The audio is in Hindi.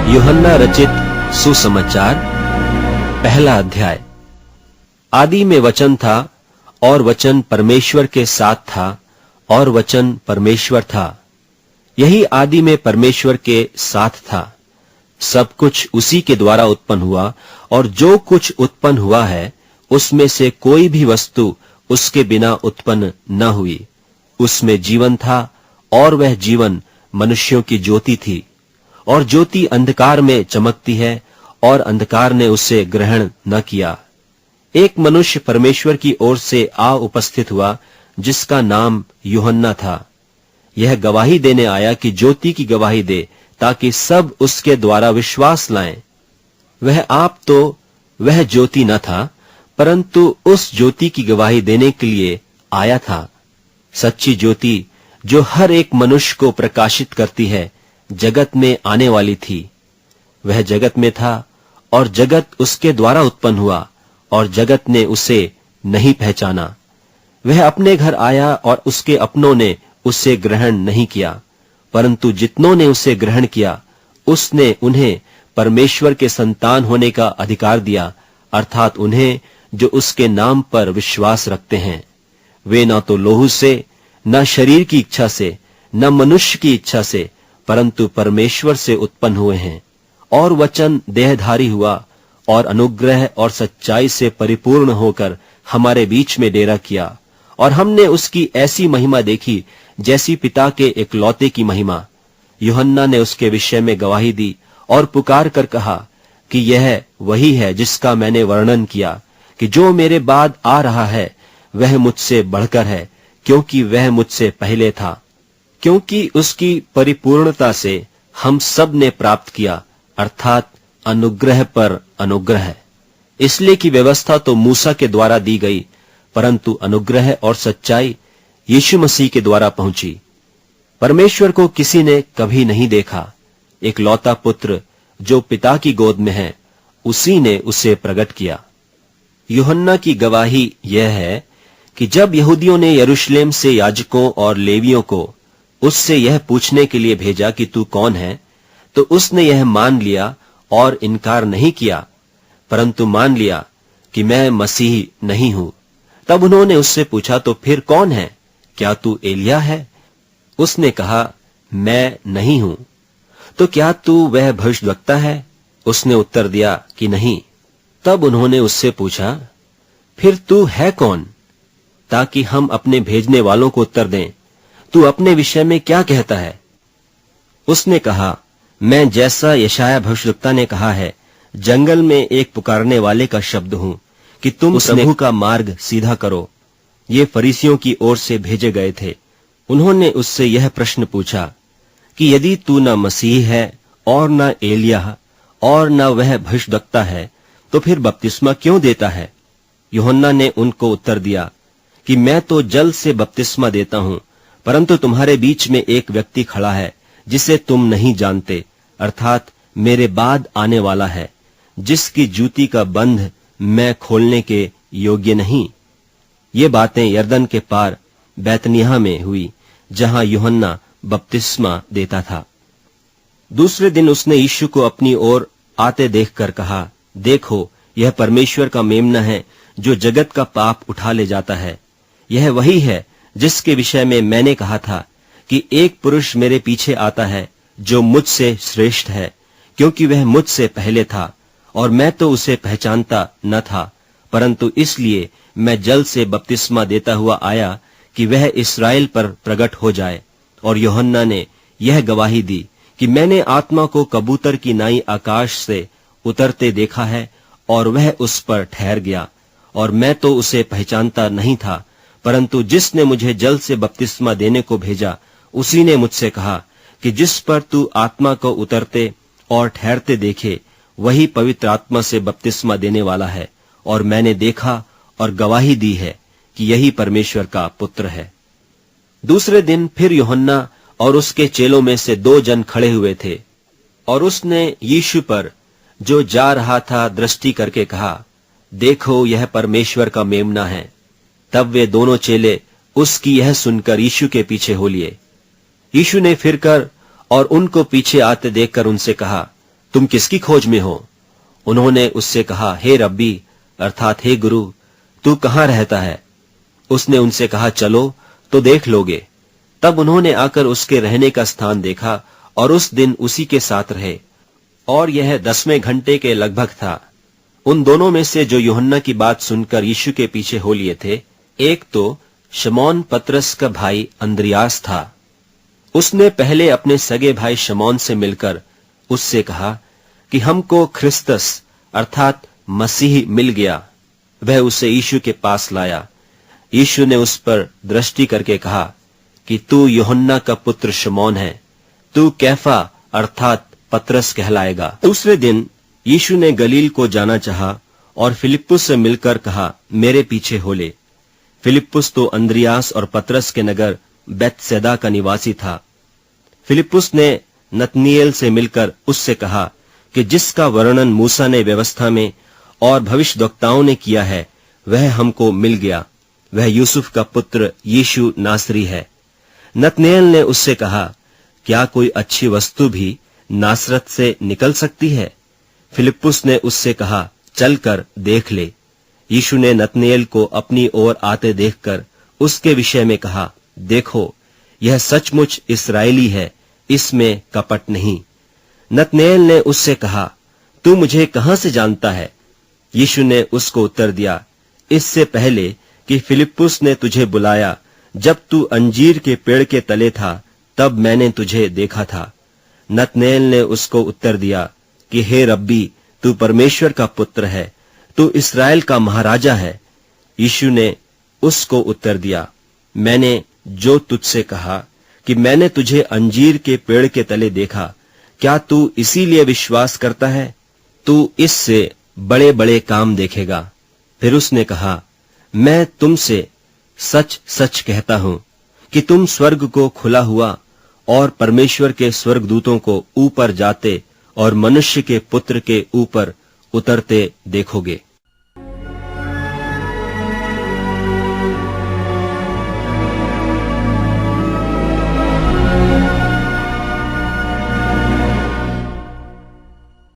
यूहन्ना रचित सुसमाचार, पहला अध्याय। आदि में वचन था और वचन परमेश्वर के साथ था और वचन परमेश्वर था। यही आदि में परमेश्वर के साथ था। सब कुछ उसी के द्वारा उत्पन्न हुआ और जो कुछ उत्पन्न हुआ है उसमें से कोई भी वस्तु उसके बिना उत्पन्न न हुई। उसमें जीवन था और वह जीवन मनुष्यों की ज्योति थी। और ज्योति अंधकार में चमकती है और अंधकार ने उसे ग्रहण न किया। एक मनुष्य परमेश्वर की ओर से आ उपस्थित हुआ जिसका नाम यूहन्ना था। यह गवाही देने आया कि ज्योति की गवाही दे, ताकि सब उसके द्वारा विश्वास लाएं। वह आप तो वह ज्योति न था, परंतु उस ज्योति की गवाही देने के लिए आया था। सच्ची ज्योति जो हर एक मनुष्य को प्रकाशित करती है, जगत में आने वाली थी। वह जगत में था और जगत उसके द्वारा उत्पन्न हुआ और जगत ने उसे नहीं पहचाना। वह अपने घर आया और उसके अपनों ने उसे ग्रहण नहीं किया, परंतु जितनों ने उसे ग्रहण किया उसने उन्हें परमेश्वर के संतान होने का अधिकार दिया, अर्थात उन्हें जो उसके नाम पर विश्वास रखते हैं। वे न तो लोहू से, न शरीर की इच्छा से, न मनुष्य की इच्छा से, परंतु परमेश्वर से उत्पन्न हुए हैं। और वचन देहधारी हुआ और अनुग्रह और सच्चाई से परिपूर्ण होकर हमारे बीच में डेरा किया। और हमने उसकी ऐसी महिमा देखी जैसी पिता के इकलौते की महिमा। यूहन्ना ने उसके विषय में गवाही दी और पुकार कर कहा कि यह वही है जिसका मैंने वर्णन किया कि जो मेरे बाद आ रहा है वह मुझसे बढ़कर है, क्योंकि वह मुझसे पहले था। क्योंकि उसकी परिपूर्णता से हम सब ने प्राप्त किया, अर्थात अनुग्रह पर अनुग्रह। इसलिए कि व्यवस्था तो मूसा के द्वारा दी गई, परंतु अनुग्रह और सच्चाई यीशु मसीह के द्वारा पहुंची। परमेश्वर को किसी ने कभी नहीं देखा। इकलौता पुत्र जो पिता की गोद में है, उसी ने उसे प्रकट किया। यूहन्ना की गवाही यह है कि जब यहूदियों ने यरूशलेम से याजकों और लेवियों को उससे यह पूछने के लिए भेजा कि तू कौन है, तो उसने यह मान लिया और इनकार नहीं किया, परंतु मान लिया कि मैं मसीह नहीं हूं। तब उन्होंने उससे पूछा, तो फिर कौन है? क्या तू एलिय्याह है? उसने कहा, मैं नहीं हूं। तो क्या तू वह भविष्यद्वक्ता है? उसने उत्तर दिया कि नहीं। तब उन्होंने उससे पूछा, फिर तू है कौन, ताकि हम अपने भेजने वालों को उत्तर दें। तू अपने विषय में क्या कहता है? उसने कहा, मैं जैसा यशायाह भविष्यद्वक्ता ने कहा है, जंगल में एक पुकारने वाले का शब्द हूं कि तुम प्रभु का मार्ग सीधा करो। ये फरीसियों की ओर से भेजे गए थे। उन्होंने उससे यह प्रश्न पूछा कि यदि तू न मसीह है और न एलिय्याह और न वह भविष्यद्वक्ता है, तो फिर बपतिस्मा क्यों देता है? यूहन्ना ने उनको उत्तर दिया कि मैं तो जल से बपतिस्मा देता हूं, परंतु तुम्हारे बीच में एक व्यक्ति खड़ा है जिसे तुम नहीं जानते, अर्थात मेरे बाद आने वाला है, जिसकी जूती का बंध मैं खोलने के योग्य नहीं। ये बातें यरदन के पार बैतनिय्याह में हुई, जहां यूहन्ना बपतिस्मा देता था। दूसरे दिन उसने यीशु को अपनी ओर आते देखकर कहा, देखो, यह परमेश्वर का मेम्ना है जो जगत का पाप उठा ले जाता है। यह वही है जिसके विषय में मैंने कहा था कि एक पुरुष मेरे पीछे आता है जो मुझसे श्रेष्ठ है, क्योंकि वह मुझसे पहले था और मैं तो उसे पहचानता न था, परंतु इसलिए मैं जल से बपतिस्मा देता हुआ आया कि वह इस्राएल पर प्रकट हो जाए। और यूहन्ना ने यह गवाही दी कि मैंने आत्मा को कबूतर की नाई आकाश से उतरते देखा है और वह उस पर ठहर गया, और मैं तो उसे पहचानता नहीं था, परंतु जिसने मुझे जल से बपतिस्मा देने को भेजा उसी ने मुझसे कहा कि जिस पर तू आत्मा को उतरते और ठहरते देखे, वही पवित्र आत्मा से बपतिस्मा देने वाला है। और मैंने देखा और गवाही दी है कि यही परमेश्वर का पुत्र है। दूसरे दिन फिर यूहन्ना और उसके चेलों में से 2 जन खड़े हुए थे, और उसने यीशु पर जो जा रहा था दृष्टि करके कहा, देखो, यह परमेश्वर का मेम्ना है। तब वे दोनों चेले उसकी यह सुनकर यीशु के पीछे हो लिए। यीशु ने फिरकर और उनको पीछे आते देखकर उनसे कहा, तुम किसकी खोज में हो? उन्होंने उससे कहा, हे रब्बी अर्थात हे गुरु, तू कहाँ रहता है? उसने उनसे कहा, चलो तो देख लोगे। तब उन्होंने आकर उसके रहने का स्थान देखा और उस दिन उसी के साथ रहे, और यह 10वें घंटे के लगभग था। उन दोनों में से जो यूहन्ना की बात सुनकर यीशु के पीछे हो लिए थे, एक तो शमौन पतरस का भाई अंद्रियास था। उसने पहले अपने सगे भाई शमौन से मिलकर उससे कहा कि हमको ख्रिस्तस अर्थात मसीह मिल गया। वह उसे यीशु के पास लाया। यीशु ने उस पर दृष्टि करके कहा कि तू यूहन्ना का पुत्र शमौन है, तू कैफा अर्थात पतरस कहलाएगा। दूसरे दिन यीशु ने गलील को जाना चाहा और फिलिप्पुस से मिलकर कहा, मेरे पीछे हो ले। फिलिप्पुस तो अंद्रियास और पतरस के नगर बेतसैदा का निवासी था। फिलिप्पुस ने नतनीएल से मिलकर उससे कहा कि जिसका वर्णन मूसा ने व्यवस्था में और भविष्यद्वक्ताओं ने किया है, वह हमको मिल गया। वह यूसुफ का पुत्र यीशु नासरी है। नतनीएल ने उससे कहा, क्या कोई अच्छी वस्तु भी नासरत से निकल सकती है? फिलिप्पुस ने उससे कहा, चलकर देख ले। यीशु ने नतनीएल को अपनी ओर आते देखकर उसके विषय में कहा, देखो, यह सचमुच इस्राएली है, इसमें कपट नहीं। नतनीएल ने उससे कहा, तू मुझे कहां से जानता है? यीशु ने उसको उत्तर दिया, इससे पहले कि फिलिप्पुस ने तुझे बुलाया, जब तू अंजीर के पेड़ के तले था, तब मैंने तुझे देखा था। नतनीएल ने उसको उत्तर दिया कि हे रब्बी, तू परमेश्वर का पुत्र है, तू इस्राएल का महाराजा है। यीशु ने उसको उत्तर दिया, मैंने जो तुझसे कहा कि मैंने तुझे अंजीर के पेड़ के तले देखा, क्या तू इसीलिए विश्वास करता है? तू इससे बड़े बड़े काम देखेगा। फिर उसने कहा, मैं तुमसे सच सच कहता हूं कि तुम स्वर्ग को खुला हुआ और परमेश्वर के स्वर्गदूतों को ऊपर जाते और मनुष्य के पुत्र के ऊपर उतरते देखोगे।